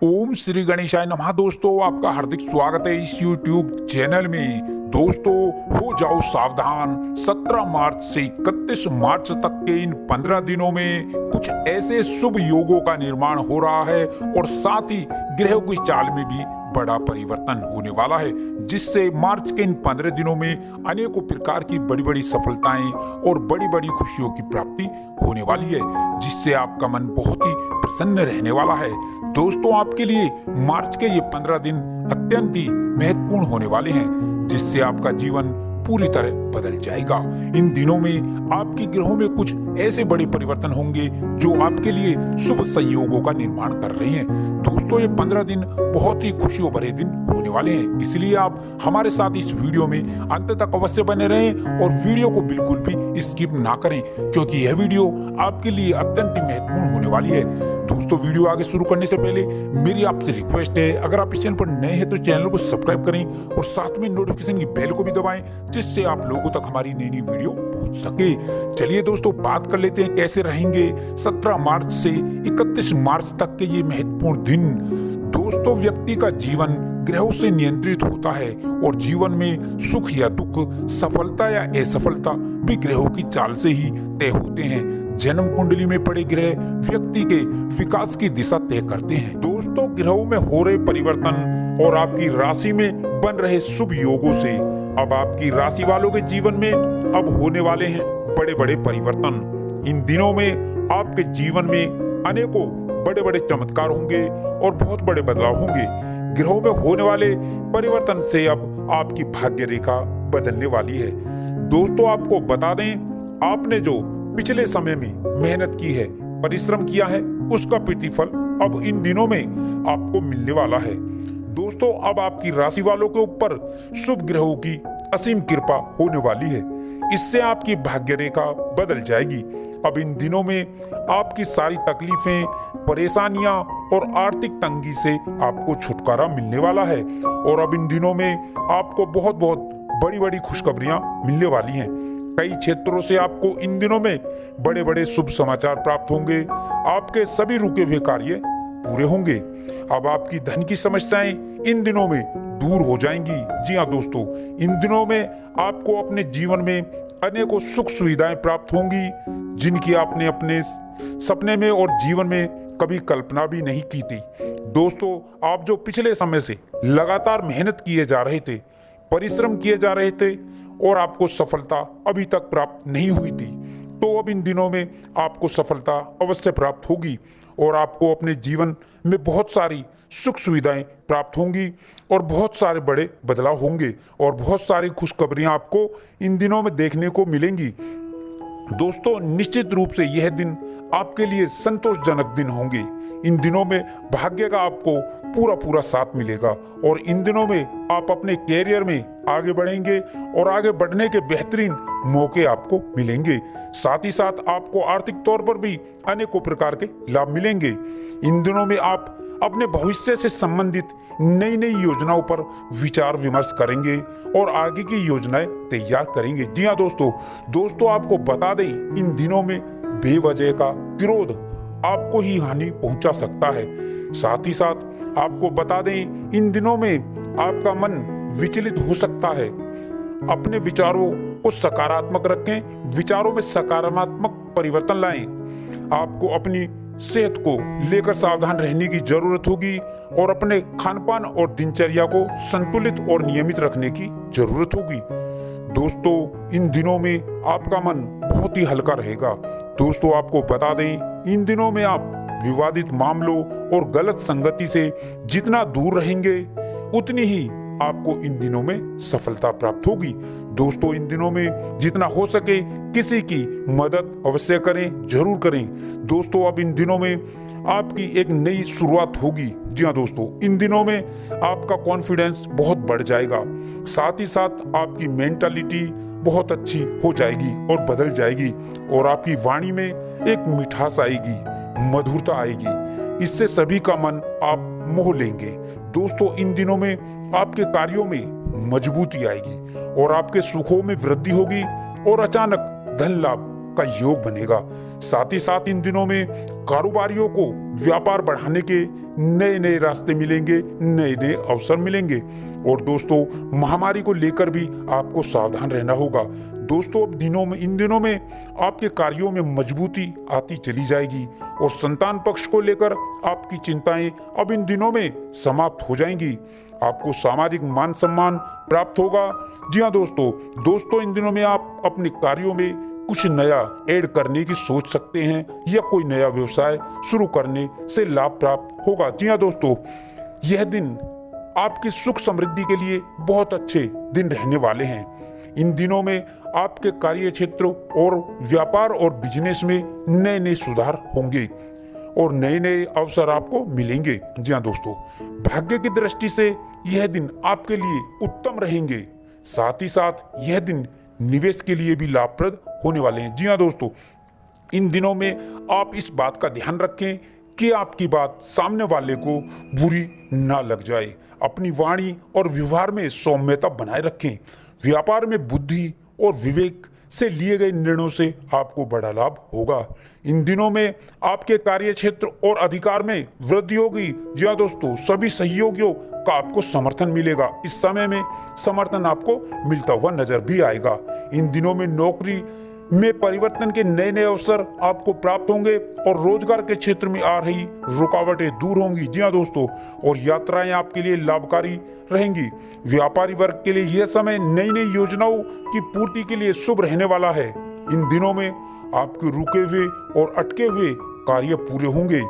ओम श्री गणेशाय नमः। दोस्तों, आपका हार्दिक स्वागत है इस YouTube चैनल में। दोस्तों, हो जाओ सावधान। 17 मार्च से 31 मार्च तक के इन 15 दिनों में कुछ ऐसे शुभ योगों का निर्माण हो रहा है और साथ ही ग्रहों की चाल में भी बड़ा परिवर्तन होने वाला है, जिससे मार्च के इन 15 दिनों में अनेकों प्रकार की बड़ी बड़ी सफलताएं और बड़ी बड़ी खुशियों की प्राप्ति होने वाली है, जिससे आपका मन बहुत ही प्रसन्न रहने वाला है। दोस्तों, आपके लिए मार्च के ये 15 दिन अत्यंत ही महत्वपूर्ण होने वाले हैं, जिससे आपका जीवन पूरी तरह बदल जाएगा। इन दिनों में आपके ग्रहों में कुछ ऐसे बड़े परिवर्तन होंगे जो आपके लिए शुभ संयोगों का निर्माण कर रहे हैं। दोस्तों, ये 15 दिन बहुत ही खुशियों भरे दिन होने वाले हैं, इसलिए आप हमारे साथ इस वीडियो में अंत तक अवश्य बने रहें और वीडियो को बिल्कुल भी स्किप ना करें, क्योंकि यह वीडियो आपके लिए अत्यंत महत्वपूर्ण होने वाली है। दोस्तों, वीडियो आगे शुरू करने से पहले मेरी आपसे रिक्वेस्ट है, अगर आप इस चैनल पर नए हैं तो चैनल को सब्सक्राइब करें और साथ में नोटिफिकेशन की बेल को भी दबाएं, जिससे आप लोगों तक हमारी नई वीडियो पहुंच सके। चलिए दोस्तों, बात कर लेते हैं कैसे रहेंगे 17 मार्च से 31 मार्च तक के ये महत्वपूर्ण दिन। दोस्तों, व्यक्ति का जीवन ग्रहों से नियंत्रित होता है और जीवन में सुख या दुख, सफलता या असफलता भी ग्रहों की चाल से ही तय होते हैं। जन्म कुंडली में पड़े ग्रह व्यक्ति के विकास की दिशा तय करते हैं। दोस्तों, ग्रहों में हो रहे परिवर्तन और आपकी राशि में बन रहे शुभ योगों से अब आपकी राशि वालों के जीवन में अब होने वाले हैं बड़े बड़े परिवर्तन। इन दिनों में आपके जीवन में अनेकों बड़े बड़े चमत्कार होंगे और बहुत बड़े बदलाव होंगे। ग्रहों में होने वाले परिवर्तन से अब आपकी भाग्य रेखा बदलने वाली है। दोस्तों, आपको बता दें, आपने जो पिछले समय में मेहनत की है, परिश्रम किया है, उसका प्रतिफल अब इन दिनों में आपको मिलने वाला है। दोस्तों, अब आपकी राशि वालों के ऊपर शुभ ग्रहों की असीम कृपा होने वाली है। इससे आपकी भाग्य रेखा बदल जाएगी। अब इन दिनों में आपकी सारी तकलीफें, परेशानियां और आर्थिक तंगी से आपको छुटकारा मिलने वाला है और अब इन दिनों में आपको बहुत बहुत बड़ी बड़ी खुशखबरियां मिलने वाली हैं। कई क्षेत्रों से आपको इन दिनों में बड़े बड़े शुभ समाचार प्राप्त होंगे। आपके सभी रुके हुए कार्य पूरे होंगे। अब आपकी धन की समस्याएं इन दिनों में दूर हो जाएंगी। जी हाँ दोस्तों, इन दिनों में आपको अपने जीवन में अनेकों सुख सुविधाएं प्राप्त होंगी, जिनकी आपने अपने सपने में और जीवन में कभी कल्पना भी नहीं की थी। दोस्तों, आप जो पिछले समय से लगातार मेहनत किए जा रहे थे, परिश्रम किए जा रहे थे और आपको सफलता अभी तक प्राप्त नहीं हुई थी, तो अब इन दिनों में आपको सफलता अवश्य प्राप्त होगी और आपको अपने जीवन में बहुत सारी सुख सुविधाएं प्राप्त होंगी और बहुत सारे बड़े बदलाव होंगे और बहुत सारी खुशखबरियां आपको इन दिनों में देखने को मिलेंगी। दोस्तों, निश्चित रूप से यह दिन आपके लिए संतोषजनक दिन होंगे। इन दिनों में भाग्य का आपको पूरा पूरा साथ मिलेगा और इन दिनों में आप अपने कैरियर में आगे बढ़ेंगे और आगे बढ़ने के बेहतरीन मौके आपको मिलेंगे। साथ ही साथ आपको आर्थिक तौर पर भी अनेकों प्रकार के लाभ मिलेंगे। इन दिनों में आप अपने भविष्य से संबंधित नई नई योजनाओं पर विचार विमर्श करेंगे और आगे की योजनाएं तैयार करेंगे। जी हाँ दोस्तों, आपको बता दें, इन दिनों में बेवजह का क्रोध आपको ही हानि पहुंचा सकता है। साथ ही साथ आपको बता दें, इन दिनों में आपका मन विचलित हो सकता है। अपने विचारों को सकारात्मक रखें, विचारों में सकारात्मक परिवर्तन लाएं। आपको अपनी सेहत को लेकर सावधान रहने की जरूरत होगी और अपने खानपान और दिनचर्या को संतुलित और नियमित रखने की जरूरत होगी। दोस्तों, इन दिनों में आपका मन बहुत ही हल्का रहेगा। दोस्तों, आपको बता दें, इन दिनों में आप विवादित मामलों और गलत संगति से जितना दूर रहेंगे, उतनी ही आपको इन दिनों में सफलता प्राप्त होगी। दोस्तों, इन दिनों में जितना हो सके किसी की मदद अवश्य करें, जरूर करें। दोस्तों, अब इन दिनों में आपकी एक नई शुरुआत होगी। जी हाँ दोस्तों, इन दिनों में आपका कॉन्फिडेंस बहुत बढ़ जाएगा। साथ ही साथ आपकी मेंटालिटी बहुत अच्छी हो जाएगी और बदल जाएगी और आपकी वाणी में एक मिठास आएगी, मधुरता आएगी। इससे सभी का मन आप मोह लेंगे। दोस्तों, इन दिनों में आपके कार्यों में मजबूती आएगी और आपके सुखों में वृद्धि होगी और अचानक धन लाभ का योग बनेगा। साथ ही साथ इन दिनों में कारोबारियों को व्यापार बढ़ाने के नए नए रास्ते मिलेंगे, नए नए अवसर मिलेंगे। और दोस्तों, महामारी को लेकर भी आपको सावधान रहना होगा। दोस्तों, इन दिनों में आपके कार्यों में मजबूती आती चली जाएगी और संतान पक्ष को लेकर आपकी चिंताएं अब इन दिनों में समाप्त हो जाएंगी। आपको सामाजिक मान सम्मान प्राप्त होगा। जी हाँ दोस्तों, इन दिनों में आप अपने कार्यों में कुछ नया ऐड करने की सोच सकते हैं या कोई नया व्यवसाय शुरू करने से लाभ प्राप्त होगा। जी हाँ दोस्तों, यह दिन आपकी सुख समृद्धि के लिए बहुत अच्छे दिन रहने वाले हैं। इन दिनों में आपके कार्य क्षेत्र और व्यापार और बिजनेस में नए नए सुधार होंगे और नए नए अवसर आपको मिलेंगे। जी हाँ दोस्तों, भाग्य की दृष्टि से यह दिन आपके लिए उत्तम रहेंगे। साथ ही साथ यह दिन निवेश के लिए भी लाभप्रद होने वाले हैं। जी हाँ दोस्तों, इन दिनों में आप इस बात का ध्यान रखें कि आपकी बात सामने वाले को बुरी ना लग जाए। अपनी वाणी और व्यवहार में सौम्यता बनाए रखें। व्यापार में बुद्धि और विवेक से लिए गए निर्णयों से आपको बड़ा लाभ होगा। इन दिनों में आपके कार्य क्षेत्र और अधिकार में वृद्धि होगी। जी हाँ दोस्तों, सभी सहयोगियों का आपको समर्थन मिलेगा। इस समय में समर्थन आपको मिलता हुआ नजर भी आएगा। इन दिनों में नौकरी में परिवर्तन के नए नए अवसर आपको प्राप्त होंगे और रोजगार के क्षेत्र में आ रही रुकावटें दूर होंगी। जी हाँ दोस्तों, और यात्राएं आपके लिए लाभकारी रहेंगी। व्यापारी वर्ग के लिए यह समय नई नई योजनाओं की पूर्ति के लिए शुभ रहने वाला है। इन दिनों में आपके रुके हुए और अटके हुए कार्य पूरे होंगे,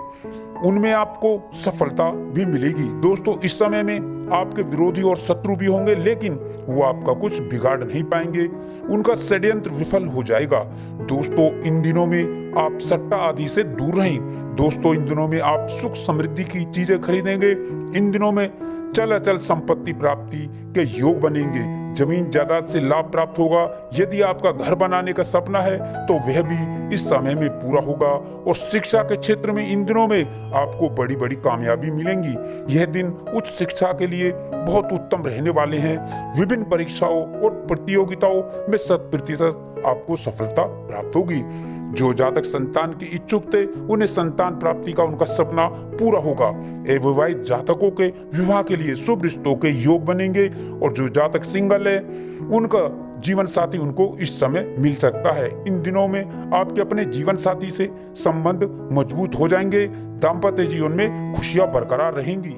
उनमें आपको सफलता भी मिलेगी। दोस्तों, इस समय में आपके विरोधी और शत्रु भी होंगे, लेकिन वो आपका कुछ बिगाड़ नहीं पाएंगे। उनका षड्यंत्र विफल हो जाएगा। दोस्तों, इन दिनों में आप सट्टा आदि से दूर रहें। दोस्तों, इन दिनों में आप सुख समृद्धि की चीजें खरीदेंगे। इन दिनों में चल अचल संपत्ति प्राप्ति के योग बनेंगे। जमीन जायदाद से लाभ प्राप्त होगा। यदि आपका घर बनाने का सपना है तो वह भी इस समय में पूरा होगा। और शिक्षा के क्षेत्र में इन दिनों में आपको बड़ी बड़ी कामयाबी मिलेंगी। यह दिन उच्च शिक्षा के लिए बहुत उत्तम रहने वाले हैं। विभिन्न परीक्षाओं और प्रतियोगिताओं में 100% आपको सफलता प्राप्त होगी। जो जातक संतान के इच्छुक थे, उन्हें संतान प्राप्ति का उनका सपना पूरा होगा। अविवाहित जातकों के विवाह के लिए शुभ रिश्तों के योग बनेंगे और जो जातक सिंगल है, उनका जीवन साथी उनको इस समय मिल सकता है। इन दिनों में आपके अपने जीवन साथी से संबंध मजबूत हो जाएंगे। दाम्पत्य जीवन में खुशियां बरकरार रहेंगी।